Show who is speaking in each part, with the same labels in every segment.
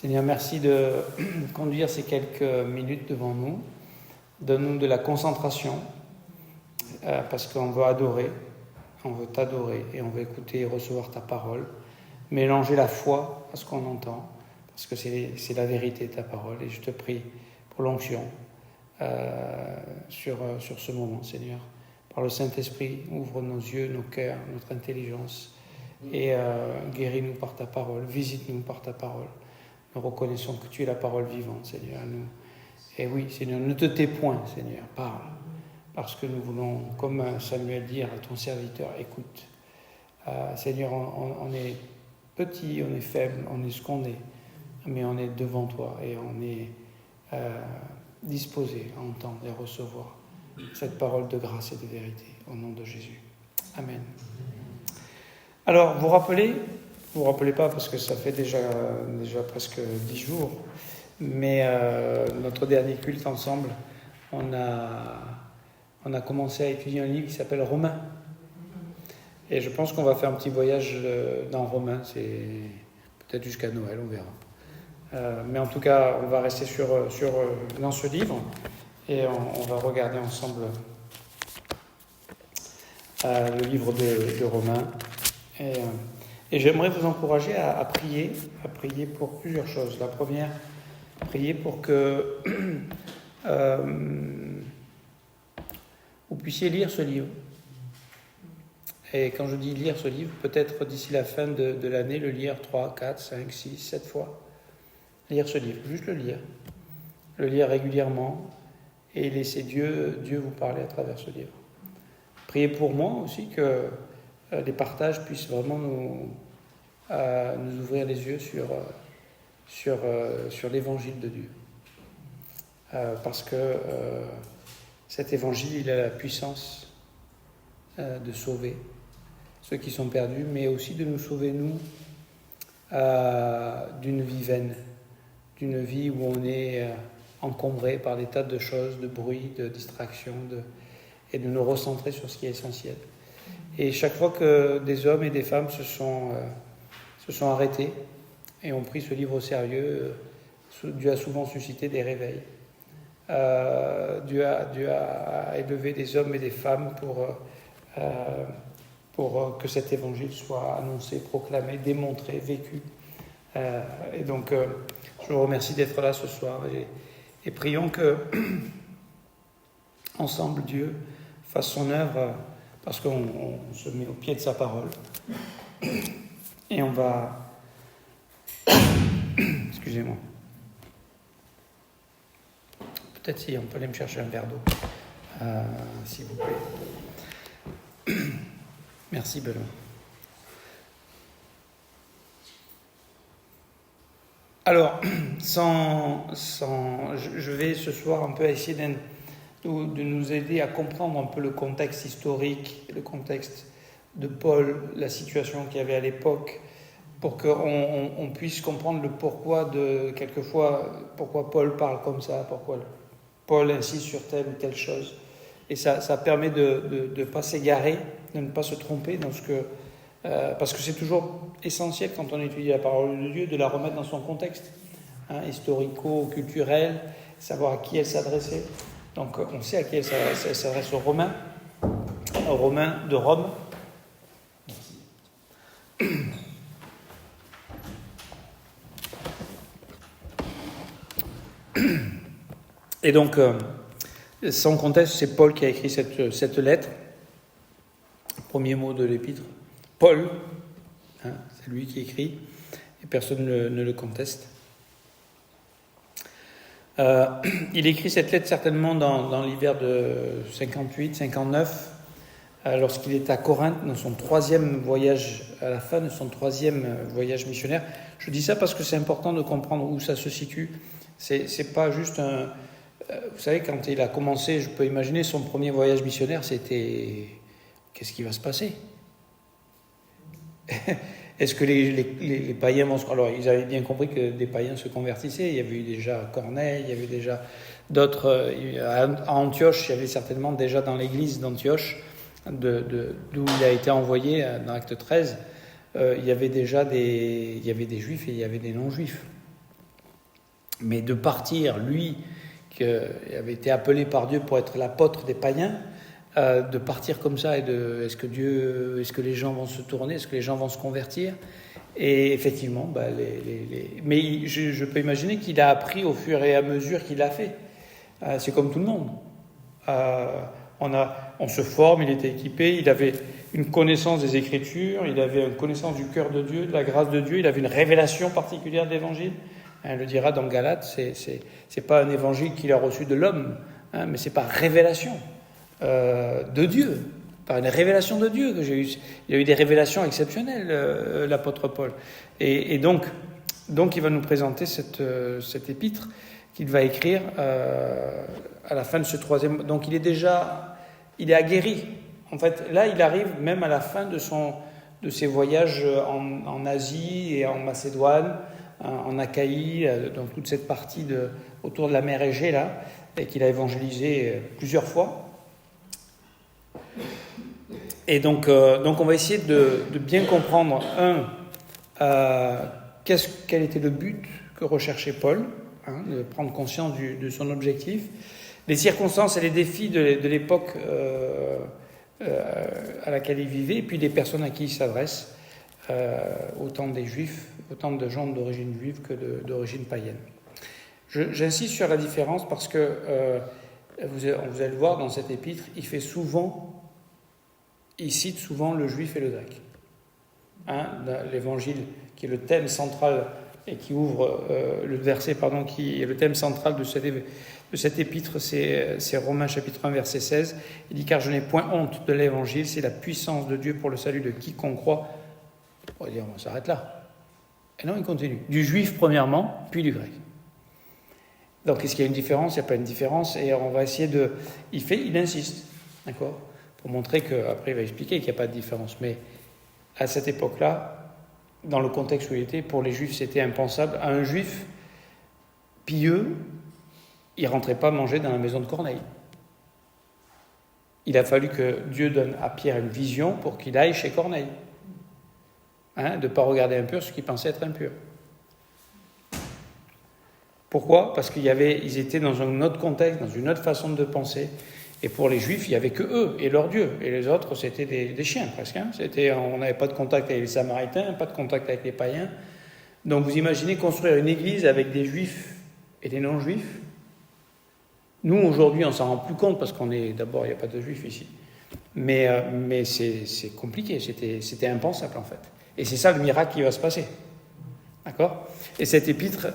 Speaker 1: Seigneur, merci de conduire ces quelques minutes devant nous. Donne-nous de la concentration parce qu'on veut adorer, on veut t'adorer et on veut écouter et recevoir ta parole. Mélanger la foi à ce qu'on entend parce que c'est la vérité ta parole. Et je te prie pour l'onction sur ce moment, Seigneur. Par le Saint-Esprit, ouvre nos yeux, nos cœurs, notre intelligence et guéris-nous par ta parole, visite-nous par ta parole. Nous reconnaissons que tu es la parole vivante, Seigneur. Et oui, Seigneur, ne te tais point, Seigneur, parle. Parce que nous voulons, comme Samuel dit à ton serviteur, écoute. Seigneur, on est petit, on est faible, on est ce qu'on est, mais on est devant toi et on est disposé à entendre et recevoir cette parole de grâce et de vérité, au nom de Jésus. Amen. Alors, vous vous rappelez pas parce que ça fait déjà presque 10 jours, mais notre dernier culte ensemble, on a commencé à étudier un livre qui s'appelle Romains. Et je pense qu'on va faire un petit voyage dans Romains, c'est peut-être jusqu'à Noël, on verra. Mais en tout cas, on va rester dans ce livre et on va regarder ensemble le livre de Romains. Et j'aimerais vous encourager à prier pour plusieurs choses. La première, prier pour que vous puissiez lire ce livre. Et quand je dis lire ce livre, peut-être d'ici la fin de l'année, le lire 3, 4, 5, 6, 7 fois. Lire ce livre, juste le lire. Le lire régulièrement et laisser Dieu vous parler à travers ce livre. Priez pour moi aussi que les partages puissent vraiment nous ouvrir les yeux sur l'évangile de Dieu. Parce que cet évangile, il a la puissance de sauver ceux qui sont perdus, mais aussi de nous sauver, nous, d'une vie vaine, d'une vie où on est encombré par des tas de choses, de bruit, de distractions, et de nous recentrer sur ce qui est essentiel. Et chaque fois que des hommes et des femmes se sont arrêtés et ont pris ce livre au sérieux, Dieu a souvent suscité des réveils. Dieu a élevé des hommes et des femmes pour que cet évangile soit annoncé, proclamé, démontré, vécu. Et donc, je vous remercie d'être là ce soir et prions que, ensemble, Dieu fasse son œuvre parce qu'on se met au pied de sa parole. Et on va... Excusez-moi. Peut-être si on peut aller me chercher un verre d'eau, s'il vous plaît. Merci, Benoît. Alors, je vais ce soir un peu essayer de nous aider à comprendre un peu le contexte historique, le contexte de Paul, la situation qu'il y avait à l'époque, pour qu'on puisse comprendre le pourquoi pourquoi Paul parle comme ça, pourquoi Paul insiste sur telle ou telle chose. Et ça permet de ne pas s'égarer, de ne pas se tromper dans parce que c'est toujours essentiel quand on étudie la parole de Dieu de la remettre dans son contexte, historico-culturel, savoir à qui elle s'adressait. Donc on sait à qui elle s'adresse aux Romains de Rome. Et donc, sans contexte, c'est Paul qui a écrit cette lettre. Premier mot de l'épître, Paul, c'est lui qui écrit, et personne ne le conteste. Il écrit cette lettre certainement dans l'hiver de 58-59, lorsqu'il est à Corinthe, dans son 3e voyage, à la fin de son 3e voyage missionnaire. Je dis ça parce que c'est important de comprendre où ça se situe. C'est pas juste un... Vous savez, quand il a commencé, je peux imaginer son premier voyage missionnaire, c'était... Qu'est-ce qui va se passer ? Est-ce que les païens vont se... Alors, ils avaient bien compris que des païens se convertissaient. Il y avait eu déjà Corneille, il y avait déjà d'autres... À Antioche, il y avait certainement déjà dans l'église d'Antioche, d'où il a été envoyé dans Acte 13, il y avait déjà des juifs et il y avait des non-juifs. Mais de partir, lui, qui avait été appelé par Dieu pour être l'apôtre des païens, de partir comme ça, est-ce que les gens vont se tourner, est-ce que les gens vont se convertir? Et effectivement, mais je peux imaginer qu'il a appris au fur et à mesure qu'il a fait. C'est comme tout le monde. On se forme, il était équipé, il avait une connaissance des Écritures, il avait une connaissance du cœur de Dieu, de la grâce de Dieu, il avait une révélation particulière de l'Évangile. On le dira dans Galates, c'est pas un évangile qu'il a reçu de l'homme, mais c'est par révélation de Dieu, par une révélation de Dieu que j'ai eu. Il a eu des révélations exceptionnelles, l'apôtre Paul. Et donc il va nous présenter cette épître qu'il va écrire à la fin de ce troisième. Donc il est aguerri. En fait, là, il arrive même à la fin de ses voyages en Asie et en Macédoine, en Achaïe, dans toute cette partie autour de la mer Égée, là, et qu'il a évangélisé plusieurs fois. Et donc on va essayer de bien comprendre, quel était le but que recherchait Paul, de prendre conscience de son objectif, les circonstances et les défis de l'époque à laquelle il vivait, et puis les personnes à qui il s'adresse, autant des Juifs, autant de gens d'origine juive que d'origine païenne. J'insiste sur la différence parce que vous allez le voir dans cette épître, il cite souvent le juif et le grec. L'évangile qui est le thème central et qui ouvre le verset, qui est le thème central de cette épître, c'est Romains chapitre 1 verset 16. Il dit: car je n'ai point honte de l'évangile, c'est la puissance de Dieu pour le salut de quiconque croit. On va dire, on s'arrête là. Et non, il continue. Du juif premièrement, puis du grec. Donc, est-ce qu'il y a une différence? Il n'y a pas une différence. Et on va essayer il insiste, d'accord, pour montrer qu'après il va expliquer qu'il n'y a pas de différence. Mais à cette époque-là, dans le contexte où il était, pour les juifs, c'était impensable. À un juif pieux, il ne rentrait pas manger dans la maison de Corneille. Il a fallu que Dieu donne à Pierre une vision pour qu'il aille chez Corneille. De ne pas regarder impur ce qu'il pensait être impur. Pourquoi? Parce ils étaient dans un autre contexte, dans une autre façon de penser. Et pour les Juifs, il n'y avait que eux et leur Dieu. Et les autres, c'était des chiens presque. On n'avait pas de contact avec les Samaritains, pas de contact avec les païens. Donc vous imaginez construire une église avec des Juifs et des non-Juifs. Nous, aujourd'hui, on s'en rend plus compte parce d'abord, il n'y a pas de Juifs ici. Mais c'est compliqué, c'était impensable en fait. Et c'est ça le miracle qui va se passer. D'accord? Et cette épître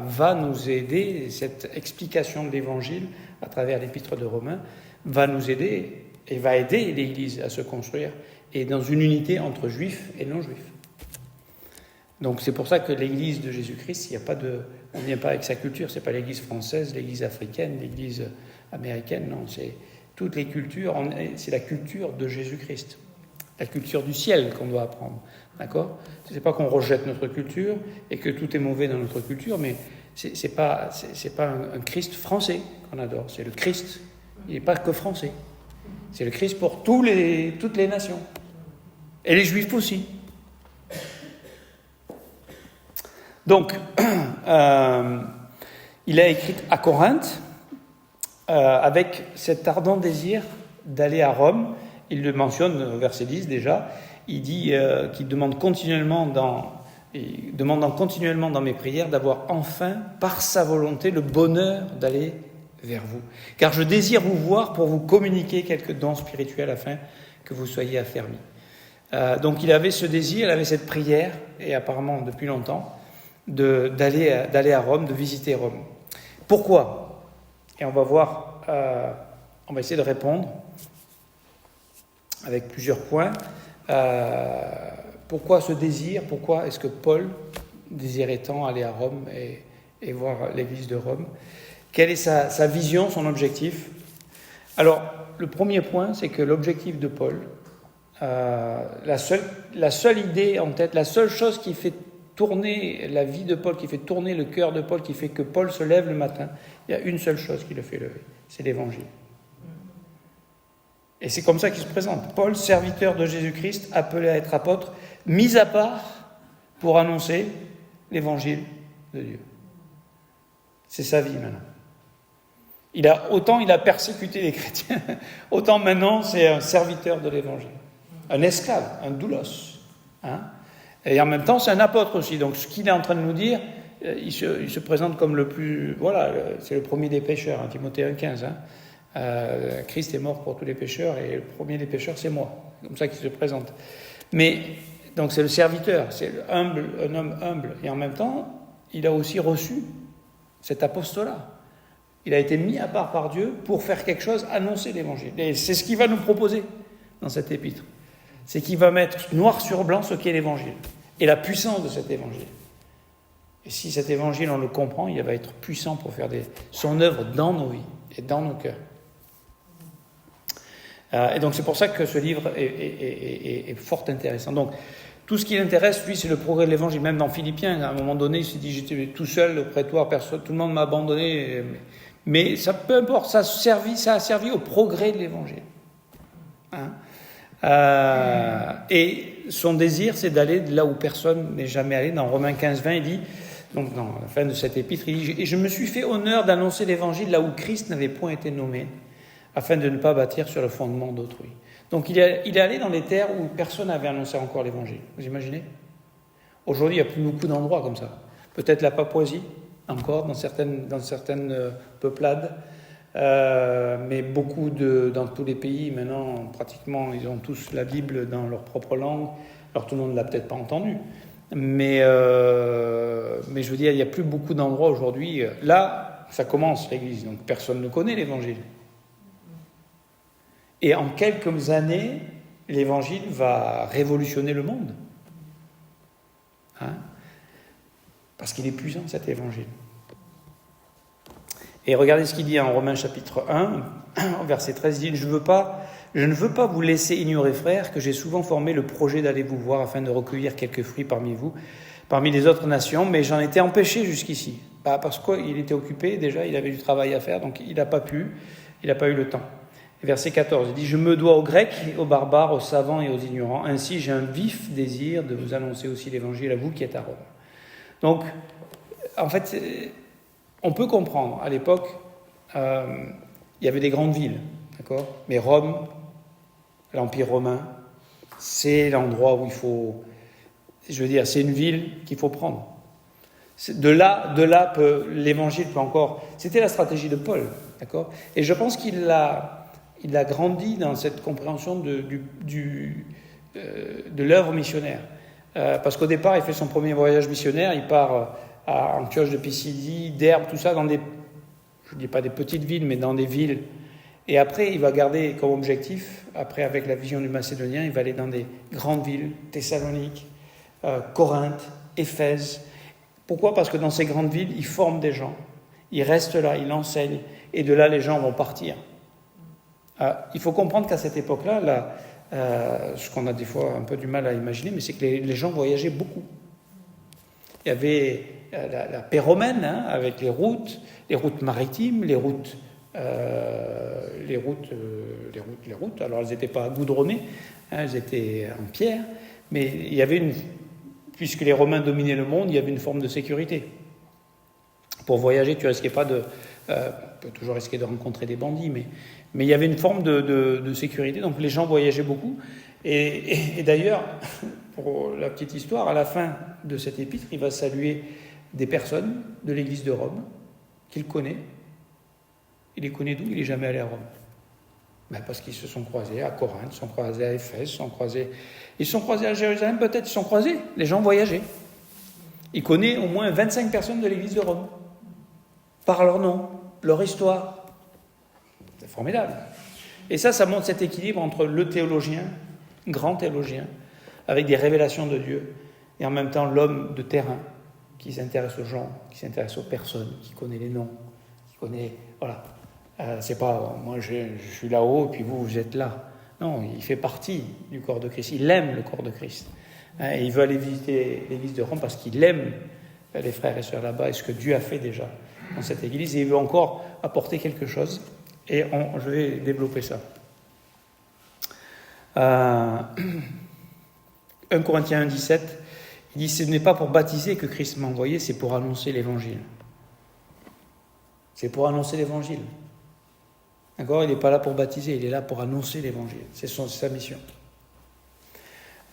Speaker 1: va nous aider, cette explication de l'Évangile à travers l'épître de Romains va nous aider et va aider l'Église à se construire et dans une unité entre juifs et non-juifs. Donc c'est pour ça que l'Église de Jésus-Christ, on ne vient pas avec sa culture, c'est pas l'Église française, l'Église africaine, l'Église américaine, non, c'est toutes les cultures, c'est la culture de Jésus-Christ, la culture du ciel qu'on doit apprendre, d'accord? C'est pas qu'on rejette notre culture et que tout est mauvais dans notre culture, mais c'est pas un Christ français qu'on adore, c'est le Christ, il n'est pas que français, c'est le Christ pour toutes les nations, et les Juifs aussi. Donc, il a écrit à Corinthe avec cet ardent désir d'aller à Rome. Il le mentionne au verset 10 déjà. Il dit qu'il demandant continuellement dans mes prières d'avoir enfin, par sa volonté, le bonheur d'aller vers vous. Car je désire vous voir pour vous communiquer quelques dons spirituels afin que vous soyez affermis. Donc il avait ce désir, il avait cette prière, et apparemment depuis longtemps, d'aller à Rome, de visiter Rome. Pourquoi? Et on va voir, on va essayer de répondre avec plusieurs points. Pourquoi ce désir? Pourquoi est-ce que Paul désirait tant aller à Rome et voir l'église de Rome? Quelle est sa vision, son objectif? Alors, le premier point, c'est que l'objectif de Paul, la seule idée en tête, la seule chose qui fait tourner la vie de Paul, qui fait tourner le cœur de Paul, qui fait que Paul se lève le matin, il y a une seule chose qui le fait lever, c'est l'évangile. Et c'est comme ça qu'il se présente. Paul, serviteur de Jésus-Christ, appelé à être apôtre, mis à part pour annoncer l'évangile de Dieu. C'est sa vie maintenant. Autant il a persécuté les chrétiens, autant maintenant c'est un serviteur de l'évangile. Un esclave, un doulos. Hein. Et en même temps, c'est un apôtre aussi. Donc ce qu'il est en train de nous dire, il se présente comme le plus... Voilà, c'est le premier des pécheurs, hein, Timothée 1,15. Hein. Christ est mort pour tous les pécheurs et le premier des pécheurs, c'est moi. C'est comme ça qu'il se présente. Mais, donc c'est le serviteur, c'est un homme humble. Et en même temps, il a aussi reçu cet apostolat. Il a été mis à part par Dieu pour faire quelque chose, annoncer l'évangile. Et c'est ce qu'il va nous proposer dans cet épître. C'est qu'il va mettre noir sur blanc ce qu'est l'évangile et la puissance de cet évangile. Et si cet évangile, on le comprend, il va être puissant pour faire son œuvre dans nos vies et dans nos cœurs. Et donc c'est pour ça que ce livre est fort intéressant. Donc tout ce qui l'intéresse, lui, c'est le progrès de l'évangile. Même dans Philippiens, à un moment donné, il s'est dit, j'étais tout seul auprès de toi, personne, tout le monde m'a abandonné. Mais ça, peu importe, ça a servi au progrès de l'évangile. Hein? Et son désir, c'est d'aller là où personne n'est jamais allé. Dans Romains 15-20, il dit, donc dans la fin de cet épître, il dit « Et je me suis fait honneur d'annoncer l'évangile là où Christ n'avait point été nommé, afin de ne pas bâtir sur le fondement d'autrui. » Donc il est allé dans les terres où personne n'avait annoncé encore l'évangile. Vous imaginez ? Aujourd'hui, il n'y a plus beaucoup d'endroits comme ça. Peut-être la Papouasie, encore, dans certaines peuplades. Mais beaucoup dans tous les pays, maintenant, pratiquement, ils ont tous la Bible dans leur propre langue. Alors tout le monde ne l'a peut-être pas entendu. Mais je veux dire, il n'y a plus beaucoup d'endroits aujourd'hui. Là, ça commence, l'Église. Donc personne ne connaît l'Évangile. Et en quelques années, l'Évangile va révolutionner le monde. Hein ? Parce qu'il est puissant, cet Évangile. Et regardez ce qu'il dit en Romains chapitre 1, verset 13, il dit « Je ne veux pas vous laisser ignorer, frères, que j'ai souvent formé le projet d'aller vous voir afin de recueillir quelques fruits parmi vous, parmi les autres nations, mais j'en étais empêché jusqu'ici. » Parce qu'il était occupé, déjà, il avait du travail à faire, donc il n'a pas eu le temps. Verset 14, il dit « Je me dois aux Grecs, aux barbares, aux savants et aux ignorants. Ainsi, j'ai un vif désir de vous annoncer aussi l'évangile à vous qui êtes à Rome. » Donc, en fait, on peut comprendre. À l'époque, il y avait des grandes villes, d'accord ? Mais Rome, l'Empire romain, c'est l'endroit où il faut... Je veux dire, c'est une ville qu'il faut prendre. De là l'évangile peut encore... C'était la stratégie de Paul, d'accord ? Et je pense qu'il a grandi dans cette compréhension de l'œuvre missionnaire. Parce qu'au départ, il fait son premier voyage missionnaire, il part à Antioche de Pisidie, Derbe, tout ça, dans je ne dis pas des petites villes, mais dans des villes. Et après, il va garder comme objectif, après avec la vision du Macédonien, il va aller dans des grandes villes, Thessalonique, Corinthe, Éphèse. Pourquoi ? Parce que dans ces grandes villes, il forme des gens, il reste là, il enseigne, et de là, les gens vont partir. Il faut comprendre qu'à cette époque-là, ce qu'on a des fois un peu du mal à imaginer, mais c'est que les gens voyageaient beaucoup. Il y avait la paix romaine, hein, avec les routes maritimes, les routes. Alors elles n'étaient pas goudronnées, hein, elles étaient en pierre, mais il y avait puisque les Romains dominaient le monde, il y avait une forme de sécurité. Pour voyager, tu risquais pas on peut toujours risquer de rencontrer des bandits, mais il y avait une forme de sécurité, donc les gens voyageaient beaucoup. Et d'ailleurs, pour la petite histoire, à la fin de cet épître, il va saluer des personnes de l'église de Rome qu'il connaît. Il les connaît d'où ? Il n'est jamais allé à Rome. Parce qu'ils se sont croisés à Corinthe, ils se sont croisés à Éphèse, ils se sont croisés à Jérusalem, peut-être ils se sont croisés, les gens voyageaient. Il connaît au moins 25 personnes de l'église de Rome, par leur nom, leur histoire. C'est formidable. Et ça montre cet équilibre entre le théologien, grand théologien, avec des révélations de Dieu, et en même temps l'homme de terrain, qui s'intéresse aux gens, qui s'intéresse aux personnes, qui connaît les noms, qui connaît... Voilà. C'est pas moi je suis là-haut et puis vous êtes là. Non, il fait partie du corps de Christ. Il aime le corps de Christ. Et il veut aller visiter l'église de Rome parce qu'il aime les frères et sœurs là-bas et ce que Dieu a fait déjà dans cette église. Et il veut encore apporter quelque chose. Et je vais développer ça. 1 Corinthiens 1,17, il dit « Ce n'est pas pour baptiser que Christ m'a envoyé, c'est pour annoncer l'évangile. » C'est pour annoncer l'évangile. D'accord ? Il n'est pas là pour baptiser, il est là pour annoncer l'évangile. C'est sa mission.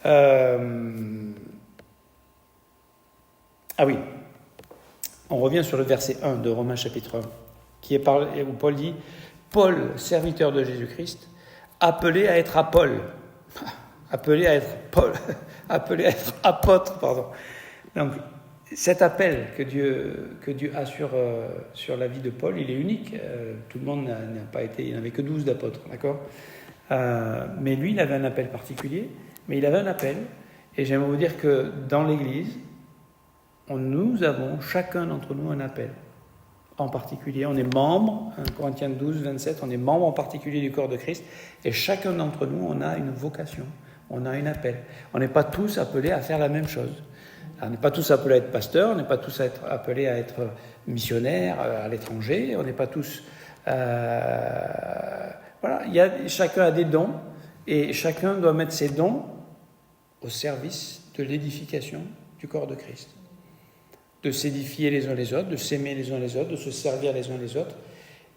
Speaker 1: Ah oui, on revient sur le verset 1 de Romains chapitre 1, où Paul dit « Paul, serviteur de Jésus-Christ, appelé à être Paul, appelé à être apôtre, pardon. » Donc, cet appel que Dieu a sur la vie de Paul, il est unique. Tout le monde il n'avait que 12 d'apôtres, d'accord ? Mais lui, il avait un appel particulier, mais il avait un appel. Et j'aimerais vous dire que dans l'Église, nous avons chacun d'entre nous un appel en particulier. On est membre, 1 Corinthiens 12, 27, on est membre en particulier du corps de Christ. Et chacun d'entre nous, on a une vocation, on a un appel. On n'est pas tous appelés à faire la même chose. On n'est pas tous appelés à être pasteurs, on n'est pas tous appelés à être missionnaires à l'étranger, on n'est pas tous... chacun a des dons, et chacun doit mettre ses dons au service de l'édification du corps de Christ. De s'édifier les uns les autres, de s'aimer les uns les autres, de se servir les uns les autres,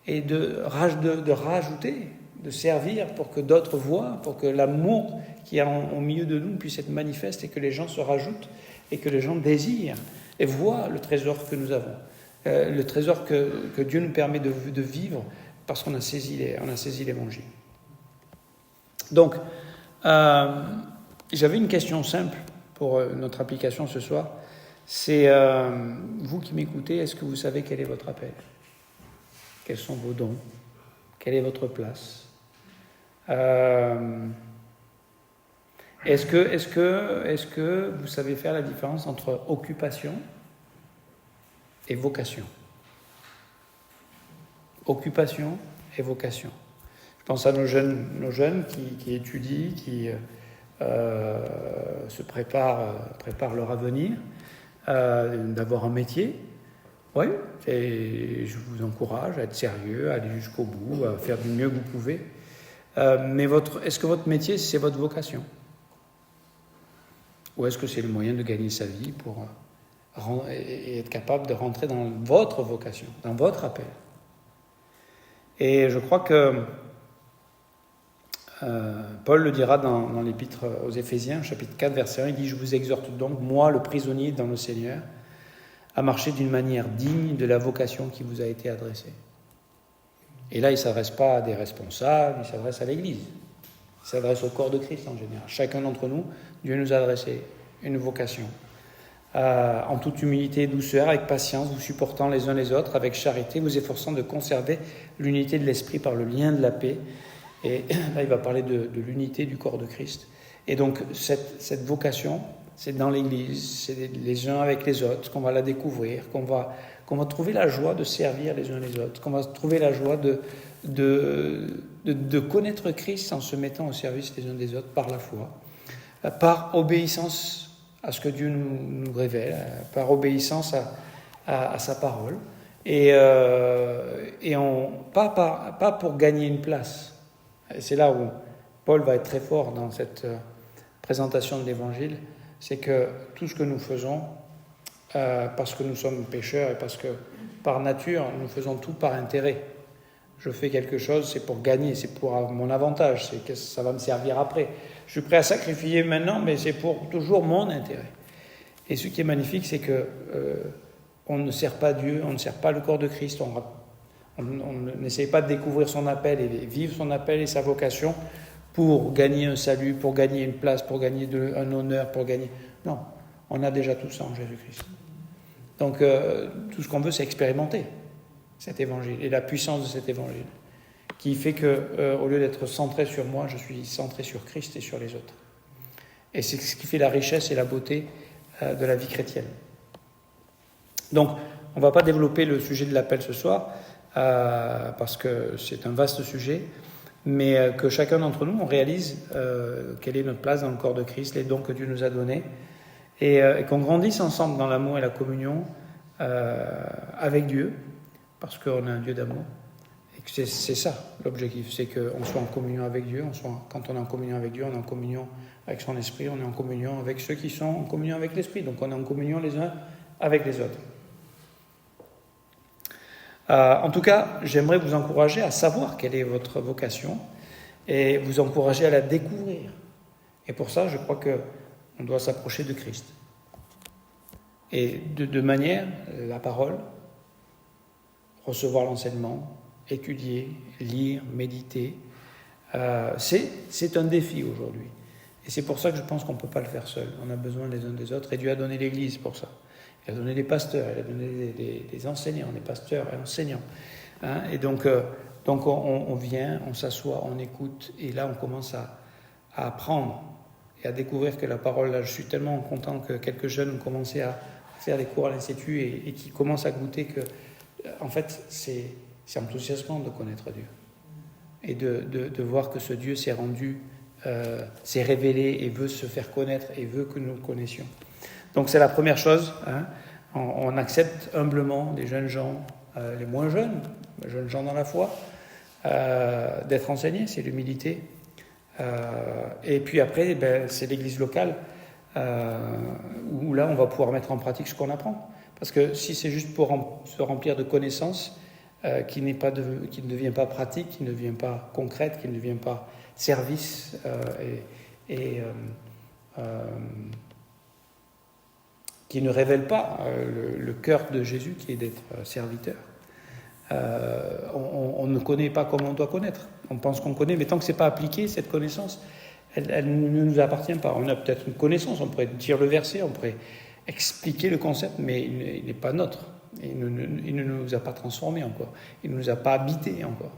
Speaker 1: et de rajouter, de servir pour que d'autres voient, pour que l'amour qui est au milieu de nous puisse être manifeste et que les gens se rajoutent et que les gens désirent et voient le trésor que nous avons, le trésor que Dieu nous permet de vivre parce qu'on a saisi l'évangile. Donc, j'avais une question simple pour notre application ce soir. C'est vous qui m'écoutez, est-ce que vous savez quel est votre appel ? Quels sont vos dons ? Quelle est votre place ? Est-ce que vous savez faire la différence entre occupation et vocation ? Occupation et vocation. Je pense à nos jeunes qui étudient, qui se préparent leur avenir, d'avoir un métier. Oui, et je vous encourage à être sérieux, à aller jusqu'au bout, à faire du mieux que vous pouvez. Mais est-ce que votre métier, c'est votre vocation ? Ou est-ce que c'est le moyen de gagner sa vie pour et être capable de rentrer dans votre vocation, dans votre appel ? Et je crois que Paul le dira dans l'épître aux Éphésiens, chapitre 4, verset 1, il dit « Je vous exhorte donc, moi, le prisonnier dans le Seigneur, à marcher d'une manière digne de la vocation qui vous a été adressée. » Et là, il ne s'adresse pas à des responsables, il s'adresse à l'Église. Il s'adresse au corps de Christ en général. Chacun d'entre nous, Dieu nous a adressé une vocation. En toute humilité et douceur, avec patience, vous supportant les uns les autres, avec charité, vous efforçant de conserver l'unité de l'esprit par le lien de la paix. Et là, il va parler de l'unité du corps de Christ. Et donc, cette vocation, c'est dans l'Église, c'est les uns avec les autres, qu'on va la découvrir, qu'on va trouver la joie de servir les uns les autres, qu'on va trouver la joie de connaître Christ en se mettant au service les uns des autres par la foi, par obéissance à ce que Dieu nous révèle, par obéissance à sa parole, pas pour gagner une place. Et c'est là où Paul va être très fort dans cette présentation de l'Évangile, c'est que tout ce que nous faisons, parce que nous sommes pécheurs et parce que par nature, nous faisons tout par intérêt. Je fais quelque chose, c'est pour gagner, c'est pour mon avantage, c'est que ça va me servir après. Je suis prêt à sacrifier maintenant, mais c'est pour toujours mon intérêt. Et ce qui est magnifique, c'est que on ne sert pas Dieu, on ne sert pas le corps de Christ, on n'essaye pas de découvrir son appel et vivre son appel et sa vocation pour gagner un salut, pour gagner une place, pour gagner un honneur, pour gagner... Non, on a déjà tout ça en Jésus-Christ. Donc, tout ce qu'on veut, c'est expérimenter cet évangile et la puissance de cet évangile qui fait que, au lieu d'être centré sur moi, je suis centré sur Christ et sur les autres. Et c'est ce qui fait la richesse et la beauté de la vie chrétienne. Donc, on ne va pas développer le sujet de l'appel ce soir, parce que c'est un vaste sujet, mais que chacun d'entre nous, on réalise quelle est notre place dans le corps de Christ, les dons que Dieu nous a donnés, et qu'on grandisse ensemble dans l'amour et la communion avec Dieu, parce qu'on a un Dieu d'amour. Et que c'est ça l'objectif, c'est qu'on soit en communion avec Dieu. Quand on est en communion avec Dieu, on est en communion avec son esprit, on est en communion avec ceux qui sont en communion avec l'esprit. Donc on est en communion les uns avec les autres. En tout cas, j'aimerais vous encourager à savoir quelle est votre vocation et vous encourager à la découvrir. Et pour ça, je crois qu'on doit s'approcher de Christ. Et de manière, la parole, recevoir l'enseignement, étudier, lire, méditer, c'est un défi aujourd'hui. Et c'est pour ça que je pense qu'on ne peut pas le faire seul. On a besoin les uns des autres. Et Dieu a donné l'Église pour ça. Il a donné des pasteurs, il a donné des enseignants, des pasteurs et enseignants. Hein, et donc on vient, on s'assoit, on écoute. Et là, on commence à apprendre et à découvrir que la parole, là, je suis tellement content que quelques jeunes ont commencé à faire des cours à l'Institut et qui commencent à goûter que, en fait, c'est enthousiasmant de connaître Dieu. Et de voir que ce Dieu s'est rendu, s'est révélé et veut se faire connaître et veut que nous le connaissions. Donc c'est la première chose. Hein. On accepte humblement des jeunes gens, les moins jeunes, les jeunes gens dans la foi, d'être enseignés, c'est l'humilité. Et puis après, c'est l'église locale où là on va pouvoir mettre en pratique ce qu'on apprend. Parce que si c'est juste pour se remplir de connaissances, qui ne devient pas pratique, qui ne devient pas concrète, qui ne devient pas service qui ne révèle pas le cœur de Jésus qui est d'être serviteur. On ne connaît pas comme on doit connaître. On pense qu'on connaît, mais tant que ce n'est pas appliqué, cette connaissance, elle ne nous appartient pas. On a peut-être une connaissance, on pourrait dire le verset, on pourrait expliquer le concept, mais il n'est pas nôtre. Il ne nous a pas transformés encore. Il ne nous a pas habités encore.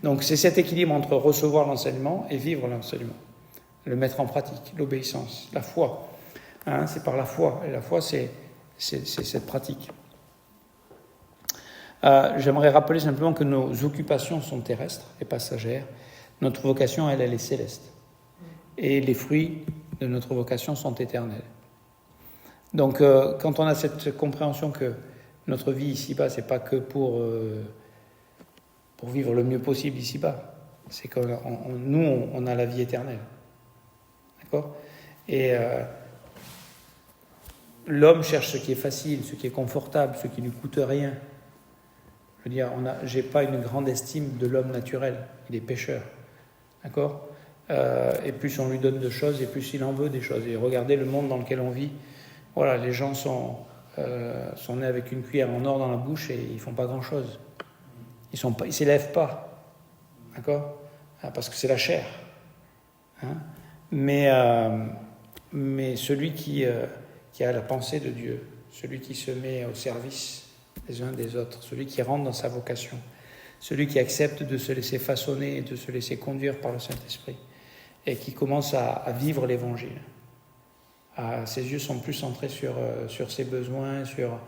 Speaker 1: Donc c'est cet équilibre entre recevoir l'enseignement et vivre l'enseignement. Le mettre en pratique, l'obéissance, la foi. Hein, c'est par la foi. Et la foi, c'est cette pratique. J'aimerais rappeler simplement que nos occupations sont terrestres et passagères. Notre vocation, elle est céleste. Et les fruits de notre vocation sont éternels. Donc quand on a cette compréhension que notre vie ici-bas, c'est pas que pour vivre le mieux possible ici-bas. C'est que nous, on a la vie éternelle. D'accord ? Et l'homme cherche ce qui est facile, ce qui est confortable, ce qui ne lui coûte rien. Je veux dire, j'ai pas une grande estime de l'homme naturel. Il est pécheur. D'accord ? Et plus on lui donne de choses, et plus il en veut des choses. Et regardez le monde dans lequel on vit. Voilà, les gens sont nés avec une cuillère en or dans la bouche et ils font pas grand-chose. Ils s'élèvent pas, d'accord ? Parce que c'est la chair. Hein ? Mais celui qui a la pensée de Dieu, celui qui se met au service des uns des autres, celui qui rentre dans sa vocation, celui qui accepte de se laisser façonner et de se laisser conduire par le Saint-Esprit et qui commence à vivre l'Évangile. Ses yeux sont plus centrés sur ses besoins, sur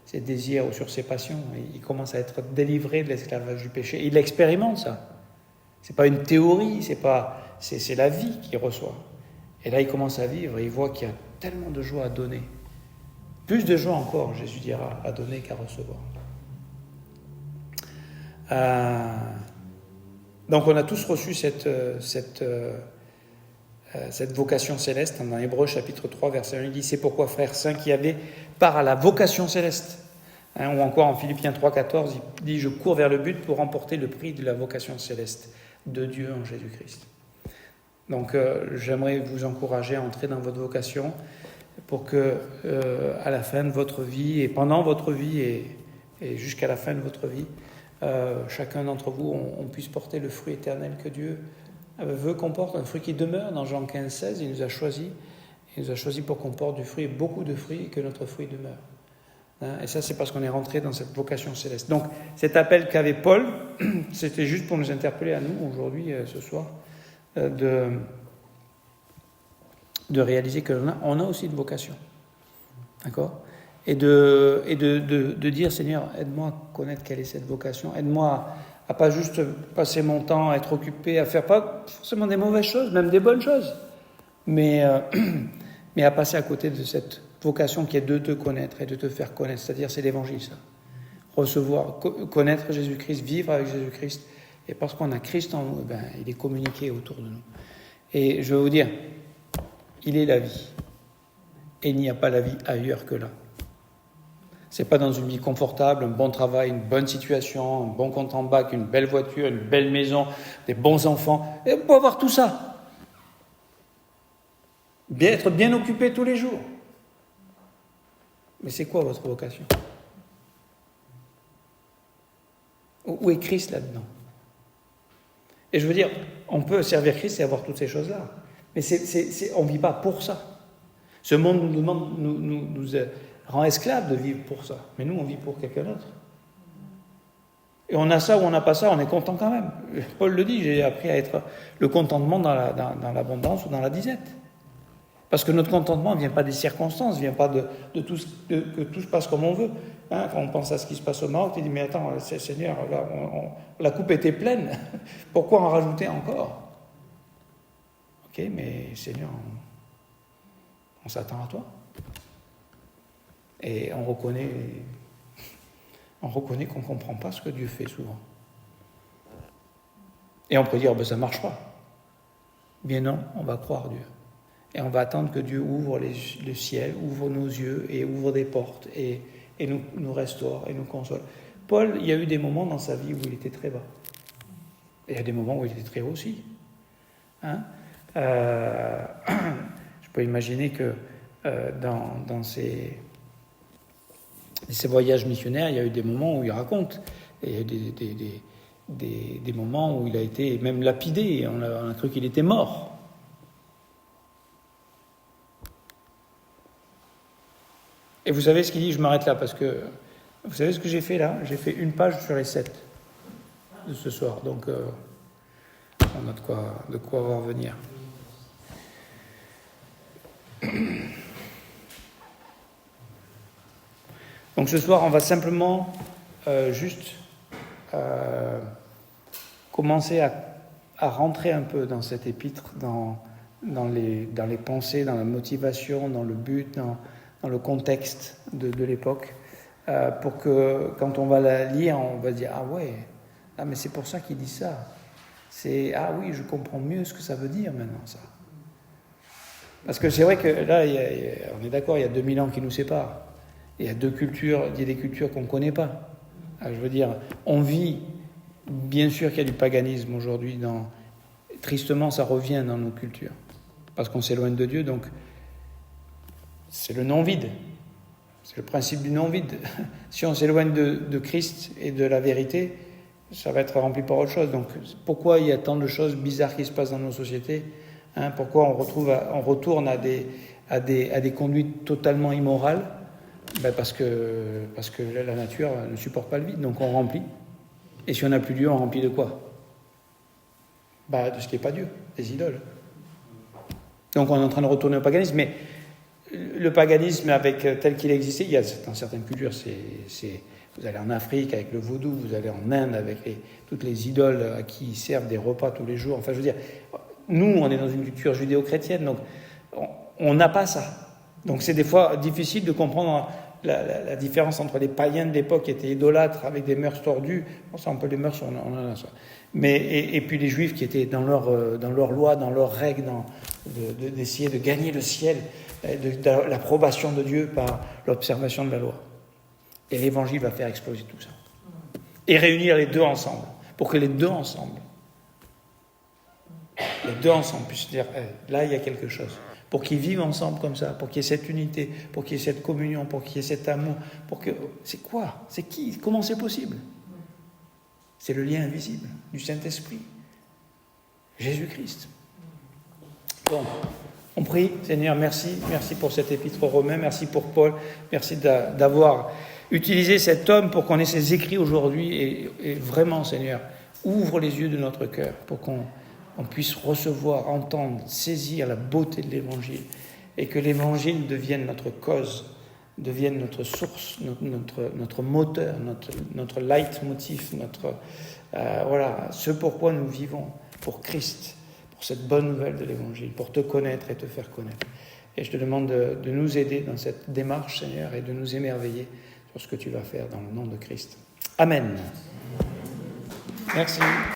Speaker 1: ses désirs ou sur ses passions. Il commence à être délivré de l'esclavage du péché. Il expérimente ça. C'est pas une théorie, c'est la vie qu'il reçoit. Et là, il commence à vivre et il voit qu'il y a tellement de joie à donner. Plus de joie encore, Jésus dira, à donner qu'à recevoir. Donc on a tous reçu cette vocation céleste. Dans Hébreux chapitre 3, verset 1, il dit « C'est pourquoi, frères saints, qui avez part à la vocation céleste. » Ou encore en Philippiens 3, 14, il dit « Je cours vers le but pour remporter le prix de la vocation céleste de Dieu en Jésus-Christ. » Donc j'aimerais vous encourager à entrer dans votre vocation pour que à la fin de votre vie et pendant votre vie et jusqu'à la fin de votre vie, chacun d'entre vous, on puisse porter le fruit éternel que Dieu veut qu'on porte, un fruit qui demeure. Dans Jean 15, 16, il nous a choisi pour qu'on porte du fruit, beaucoup de fruits, et que notre fruit demeure. Et ça, c'est parce qu'on est rentré dans cette vocation céleste. Donc, cet appel qu'avait Paul, c'était juste pour nous interpeller à nous, aujourd'hui, ce soir, de réaliser qu'on a aussi une vocation. D'accord ? Et de dire, Seigneur, aide-moi à connaître quelle est cette vocation. Aide-moi à pas juste passer mon temps à être occupé, à faire pas forcément des mauvaises choses, même des bonnes choses, mais à passer à côté de cette vocation qui est de te connaître et de te faire connaître. C'est-à-dire, c'est l'évangile, ça. Recevoir, connaître Jésus-Christ, vivre avec Jésus-Christ. Et parce qu'on a Christ en nous, il est communiqué autour de nous. Et je vais vous dire, il est la vie. Et il n'y a pas la vie ailleurs que là. C'est pas dans une vie confortable, un bon travail, une bonne situation, un bon compte en banque, une belle voiture, une belle maison, des bons enfants. Et on peut avoir tout ça. Être bien occupé tous les jours. Mais c'est quoi votre vocation? Où est Christ là-dedans? Et je veux dire, on peut servir Christ et avoir toutes ces choses-là. Mais on ne vit pas pour ça. Ce monde nous rend esclaves de vivre pour ça. Mais nous, on vit pour quelqu'un d'autre. Et on a ça ou on n'a pas ça, on est content quand même. Paul le dit, j'ai appris à être le contentement dans l'abondance ou dans la disette. Parce que notre contentement ne vient pas des circonstances, ne vient pas de tout que tout se passe comme on veut. Quand on pense à ce qui se passe au Maroc, tu dis, mais attends, Seigneur, là, la coupe était pleine, pourquoi en rajouter encore? Ok, mais Seigneur, on s'attend à toi. Et on reconnaît qu'on ne comprend pas ce que Dieu fait souvent. Et on peut dire, ça ne marche pas. Bien non, on va croire Dieu. Et on va attendre que Dieu ouvre le ciel, ouvre nos yeux et ouvre des portes et nous restaure et nous console. Paul, il y a eu des moments dans sa vie où il était très bas. Et il y a des moments où il était très haut aussi. Je peux imaginer que dans ces voyages missionnaires, il y a eu des moments où il raconte. Et il y a eu des moments où il a été même lapidé. On a cru qu'il était mort. Et vous savez ce qu'il dit, je m'arrête là, parce que vous savez ce que j'ai fait là? J'ai fait une page sur les 7 de ce soir, donc on a de quoi voir venir. Donc ce soir, on va simplement juste commencer à rentrer un peu dans cet épître, dans les pensées, dans la motivation, dans le but, dans le contexte de l'époque, pour que quand on va la lire, on va dire « Ah ouais, mais c'est pour ça qu'il dit ça. Ah oui, je comprends mieux ce que ça veut dire maintenant, ça. » Parce que c'est vrai que là, on est d'accord, il y a 2000 ans qui nous séparent. Il y a des cultures qu'on ne connaît pas. Je veux dire, on vit, bien sûr qu'il y a du paganisme aujourd'hui, tristement ça revient dans nos cultures, parce qu'on s'éloigne de Dieu, donc c'est le non-vide. C'est le principe du non-vide. Si on s'éloigne de Christ et de la vérité, ça va être rempli par autre chose. Donc, pourquoi il y a tant de choses bizarres qui se passent dans nos sociétés? Pourquoi on retourne à des conduites totalement immorales? Parce que la nature ne supporte pas le vide, donc on remplit. Et si on n'a plus Dieu, on remplit de quoi? De ce qui n'est pas Dieu, des idoles. Donc on est en train de retourner au paganisme, mais le paganisme tel qu'il existait, il y a dans certaines cultures, vous allez en Afrique avec le vaudou, vous allez en Inde avec toutes les idoles à qui ils servent des repas tous les jours. Enfin, je veux dire, nous, on est dans une culture judéo-chrétienne, donc on n'a pas ça. Donc c'est des fois difficile de comprendre la différence entre les païens de l'époque qui étaient idolâtres avec des mœurs tordues. Bon, ça, un peu les mœurs, on en a ça. Mais et puis les Juifs qui étaient dans leur loi, dans leurs règles, d'essayer de gagner le ciel, de l'approbation de Dieu par l'observation de la loi. Et l'Évangile va faire exploser tout ça. Et réunir les deux ensemble, pour que les deux ensemble puissent dire, là il y a quelque chose. Pour qu'ils vivent ensemble comme ça, pour qu'il y ait cette unité, pour qu'il y ait cette communion, pour qu'il y ait cet amour. C'est quoi? C'est qui? Comment c'est possible? C'est le lien invisible du Saint-Esprit. Jésus-Christ. Bon, on prie. Seigneur, merci. Merci pour cet épître aux Romains. Merci pour Paul. Merci d'avoir utilisé cet homme pour qu'on ait ses écrits aujourd'hui. Et vraiment, Seigneur, ouvre les yeux de notre cœur pour qu'on puisse recevoir, entendre, saisir la beauté de l'Évangile et que l'Évangile devienne notre cause, devienne notre source, notre moteur, notre leitmotiv, ce pourquoi nous vivons, pour Christ, pour cette bonne nouvelle de l'Évangile, pour te connaître et te faire connaître. Et je te demande de nous aider dans cette démarche, Seigneur, et de nous émerveiller sur ce que tu vas faire dans le nom de Christ. Amen. Merci.